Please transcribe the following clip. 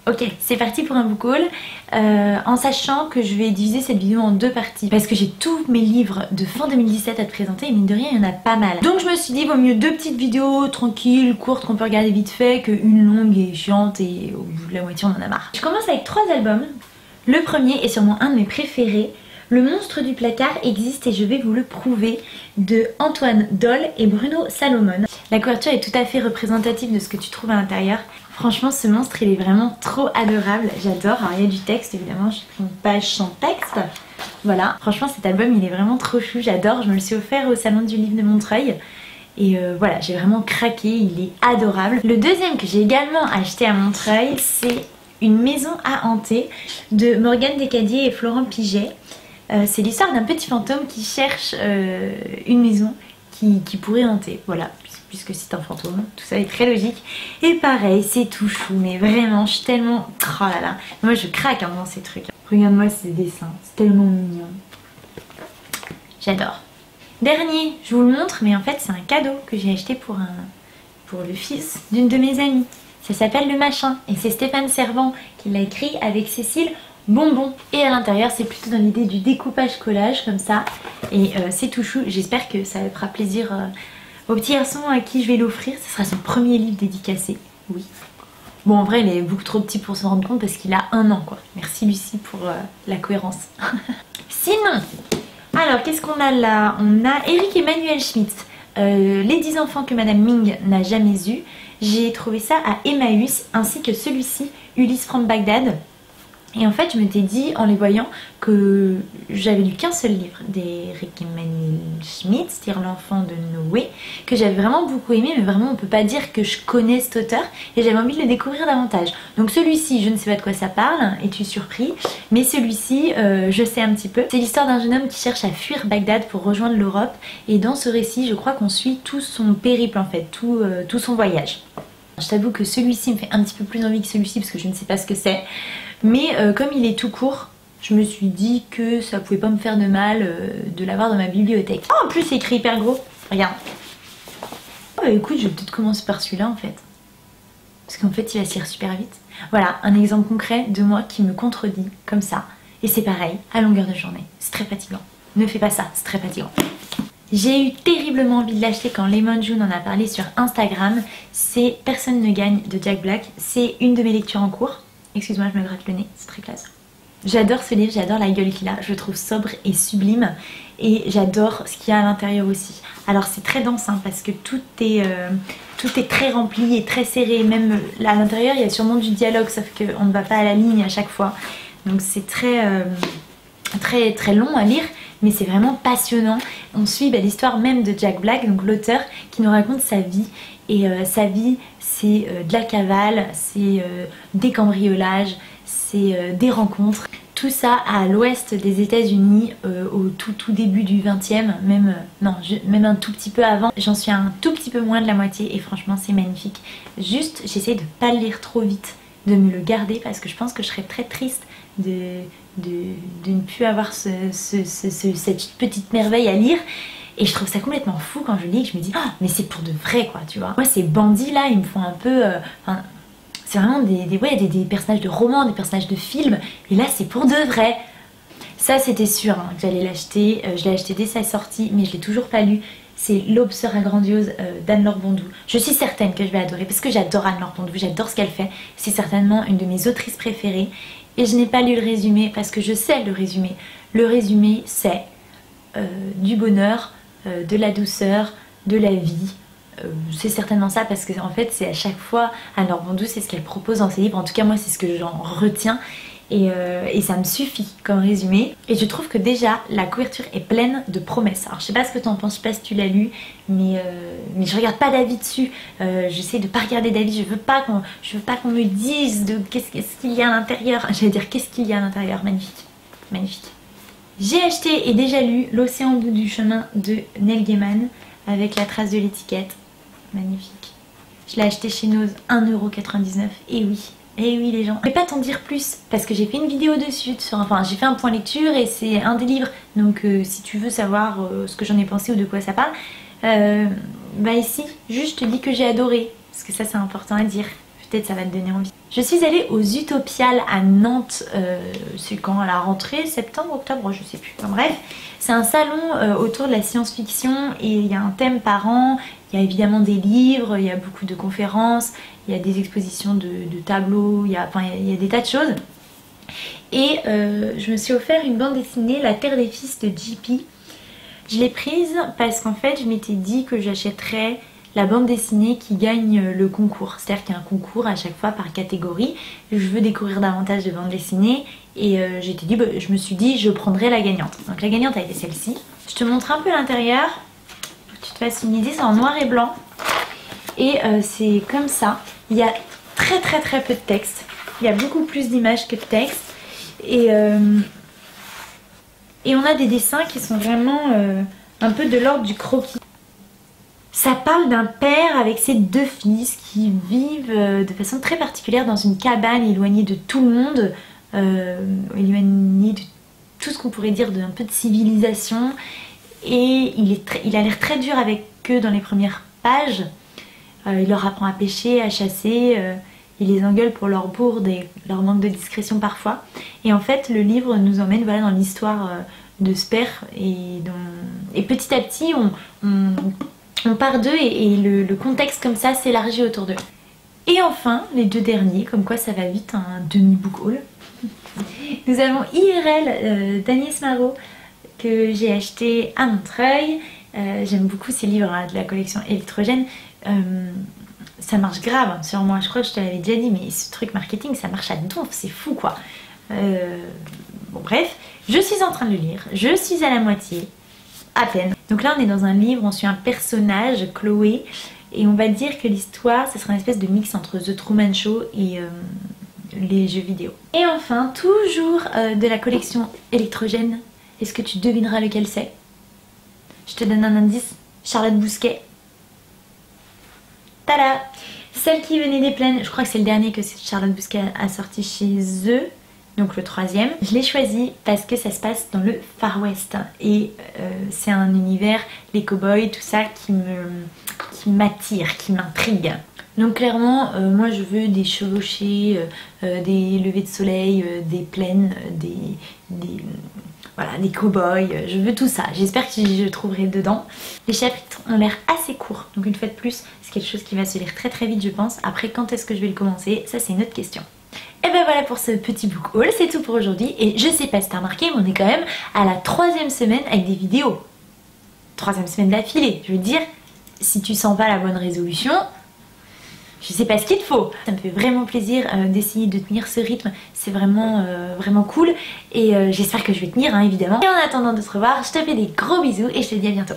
Ok, c'est parti pour un book haul, en sachant que je vais diviser cette vidéo en deux parties parce que j'ai tous mes livres de fin 2017 à te présenter et mine de rien il y en a pas mal. Donc je me suis dit vaut mieux deux petites vidéos tranquilles, courtes qu'on peut regarder vite fait qu'une longue et chiante et au bout de la moitié on en a marre. Je commence avec 3 albums. Le premier est sûrement un de mes préférés. Le monstre du placard existe et je vais vous le prouver, de Antoine Dolle et Bruno Salomon. La couverture est tout à fait représentative de ce que tu trouves à l'intérieur. Franchement ce monstre il est vraiment trop adorable, j'adore. Alors il y a du texte évidemment, j'ai pris une page sans texte. Voilà, franchement cet album il est vraiment trop chou, j'adore. Je me le suis offert au salon du livre de Montreuil. Et voilà, j'ai vraiment craqué, il est adorable. Le deuxième que j'ai également acheté à Montreuil, c'est Une maison à hanter de Morgane Descadiers et Florent Piget. C'est l'histoire d'un petit fantôme qui cherche une maison qui pourrait hanter, voilà, puisque c'est un fantôme, tout ça est très logique. Et pareil, c'est tout chou, mais vraiment, je suis tellement... Oh là là, moi je craque hein, dans ces trucs. Regarde-moi ces dessins, c'est tellement mignon. J'adore. Dernier, je vous le montre, mais en fait c'est un cadeau que j'ai acheté pour le fils d'une de mes amies. Ça s'appelle Le Machin, et c'est Stéphane Servant qui l'a écrit avec Cécile Bonbon. Et à l'intérieur c'est plutôt dans l'idée du découpage collage comme ça. Et c'est tout chou, j'espère que ça fera plaisir au petit garçon à qui je vais l'offrir. Ce sera son premier livre dédicacé, oui. Bon en vrai il est beaucoup trop petit pour se rendre compte parce qu'il a 1 an quoi. Merci Lucie pour la cohérence. Sinon, alors qu'est-ce qu'on a là? On a Eric Emmanuel Schmitt, Les 10 enfants que Madame Ming n'a jamais eu. J'ai trouvé ça à Emmaüs, ainsi que celui-ci, Ulysse from Bagdad. Et en fait je m'étais dit en les voyant que j'avais lu qu'un seul livre d'Eric Emmanuel Schmitt, c'est-à-dire L'enfant de Noé, que j'avais vraiment beaucoup aimé, mais vraiment on peut pas dire que je connais cet auteur et j'avais envie de le découvrir davantage. Donc celui-ci je ne sais pas de quoi ça parle, es-tu surpris? Mais celui-ci je sais un petit peu. C'est l'histoire d'un jeune homme qui cherche à fuir Bagdad pour rejoindre l'Europe, et dans ce récit je crois qu'on suit tout son périple en fait, tout son voyage. Je t'avoue que celui-ci me fait un petit peu plus envie que celui-ci parce que je ne sais pas ce que c'est. Mais comme il est tout court, je me suis dit que ça pouvait pas me faire de mal de l'avoir dans ma bibliothèque. Oh, en plus c'est écrit hyper gros, regarde. Oh bah écoute, je vais peut-être commencer par celui-là en fait. Parce qu'en fait il va se lire super vite. Voilà, un exemple concret de moi qui me contredit comme ça. Et c'est pareil, à longueur de journée. C'est très fatigant. Ne fais pas ça, c'est très fatigant. J'ai eu terriblement envie de l'acheter quand Lemon June en a parlé sur Instagram. C'est Personne ne gagne de Jack Black. C'est une de mes lectures en cours. Excuse-moi, je me gratte le nez, c'est très classe. J'adore ce livre, j'adore la gueule qu'il a, je le trouve sobre et sublime. Et j'adore ce qu'il y a à l'intérieur aussi. Alors c'est très dense hein, parce que tout est très rempli et très serré. Même là à l'intérieur il y a sûrement du dialogue, sauf qu'on ne va pas à la ligne à chaque fois. Donc c'est très long à lire, mais c'est vraiment passionnant. On suit l'histoire même de Jack Black, donc l'auteur, qui nous raconte sa vie. Et sa vie, c'est de la cavale, c'est des cambriolages, c'est des rencontres. Tout ça à l'ouest des États-Unis, au tout début du 20e, même un tout petit peu avant. J'en suis un tout petit peu moins de la moitié et franchement c'est magnifique. Juste, j'essaie de pas le lire trop vite, de me le garder parce que je pense que je serais très triste de ne plus avoir cette petite merveille à lire. Et je trouve ça complètement fou quand je lis et que je me dis oh, mais c'est pour de vrai quoi, tu vois. Moi ces bandits là ils me font un peu c'est vraiment des personnages de romans, des personnages de films, et là c'est pour de vrai. Ça c'était sûr hein, que j'allais l'acheter, je l'ai acheté dès sa sortie mais je l'ai toujours pas lu. C'est L'aube sera grandiose d'Anne-Laure Bondou. Je suis certaine que je vais adorer parce que j'adore Anne-Laure Bondou, j'adore ce qu'elle fait. C'est certainement une de mes autrices préférées. Et je n'ai pas lu le résumé parce que je sais le résumé. Le résumé c'est du bonheur, de la douceur, de la vie. C'est certainement ça parce que en fait c'est à chaque fois Anne-Laure Bondou, c'est ce qu'elle propose dans ses livres. En tout cas moi c'est ce que j'en retiens. Et ça me suffit comme résumé. Et je trouve que déjà la couverture est pleine de promesses. Alors je sais pas ce que t'en penses, je sais pas si tu l'as lu, mais je regarde pas d'avis dessus. J'essaie de pas regarder d'avis, je veux pas qu'on me dise de qu'est-ce qu'il y a à l'intérieur. J'allais dire qu'est-ce qu'il y a à l'intérieur, magnifique, magnifique. J'ai acheté et déjà lu L'océan au bout du chemin de Neil Gaiman avec la trace de l'étiquette, magnifique. Je l'ai acheté chez Nose 1,99 €, et oui. Et oui les gens, je vais pas t'en dire plus parce que j'ai fait une vidéo dessus, enfin j'ai fait un point lecture et c'est un des livres. Donc si tu veux savoir ce que j'en ai pensé ou de quoi ça parle, bah ici, juste je te dis que j'ai adoré. Parce que ça c'est important à dire. peut-être ça va te donner envie. Je suis allée aux Utopiales à Nantes, c'est quand à la rentrée, septembre, octobre, je sais plus, enfin, bref. C'est un salon autour de la science-fiction et il y a un thème par an, il y a évidemment des livres, il y a beaucoup de conférences, il y a des expositions de tableaux, il y a des tas de choses. Et je me suis offert une bande dessinée, La Terre des Fils de JP. Je l'ai prise parce qu'en fait je m'étais dit que j'achèterais la bande dessinée qui gagne le concours. C'est-à-dire qu'il y a un concours à chaque fois par catégorie. Je veux découvrir davantage de bandes dessinées et je me suis dit je prendrai la gagnante. Donc la gagnante a été celle-ci. Je te montre un peu l'intérieur pour que tu te fasses une idée. C'est en noir et blanc et c'est comme ça. Il y a très peu de texte. Il y a beaucoup plus d'images que de texte et on a des dessins qui sont vraiment un peu de l'ordre du croquis. Ça parle d'un père avec ses 2 fils qui vivent de façon très particulière dans une cabane éloignée de tout le monde, éloignée de tout ce qu'on pourrait dire d'un peu de civilisation. Et il a l'air très dur avec eux dans les premières pages. Il leur apprend à pêcher, à chasser, il les engueule pour leur bourde et leur manque de discrétion parfois. Et en fait le livre nous emmène voilà, dans l'histoire de ce père et petit à petit on part d'eux et le contexte comme ça s'élargit autour d'eux. Et enfin, les 2 derniers, comme quoi ça va vite, un demi-book haul. Nous avons IRL d'Agnès Marot que j'ai acheté à Montreuil. J'aime beaucoup ces livres de la collection Électrogène. Ça marche grave sur moi, je crois que je te l'avais déjà dit, mais ce truc marketing ça marche à donf, c'est fou quoi. Bon bref, je suis en train de le lire, je suis à la moitié. À peine. Donc là on est dans un livre, on suit un personnage, Chloé, et on va dire que l'histoire, ce sera une espèce de mix entre The Truman Show et les jeux vidéo. Et enfin, toujours de la collection Électrogène, est-ce que tu devineras lequel c'est? Je te donne un indice, Charlotte Bousquet. Tada! Celle qui venait des plaines, je crois que c'est le dernier que Charlotte Bousquet a sorti chez eux. Donc le 3e, je l'ai choisi parce que ça se passe dans le Far West et c'est un univers, les cow-boys, tout ça qui m'attire, qui m'intrigue. Donc clairement, moi je veux des chevauchés, des levées de soleil, des plaines, voilà, des cow-boys, je veux tout ça. J'espère que je trouverai dedans. Les chapitres ont l'air assez courts, donc une fois de plus, c'est quelque chose qui va se lire très vite je pense. Après quand est-ce que je vais le commencer, ça c'est une autre question. Et ben voilà pour ce petit book haul, c'est tout pour aujourd'hui. Et je sais pas si t'as remarqué, mais on est quand même à la 3e semaine avec des vidéos. 3e semaine d'affilée, je veux dire, si tu sens pas la bonne résolution, je sais pas ce qu'il te faut. Ça me fait vraiment plaisir d'essayer de tenir ce rythme, c'est vraiment cool. Et j'espère que je vais tenir hein, évidemment. Et en attendant de te revoir, je te fais des gros bisous et je te dis à bientôt.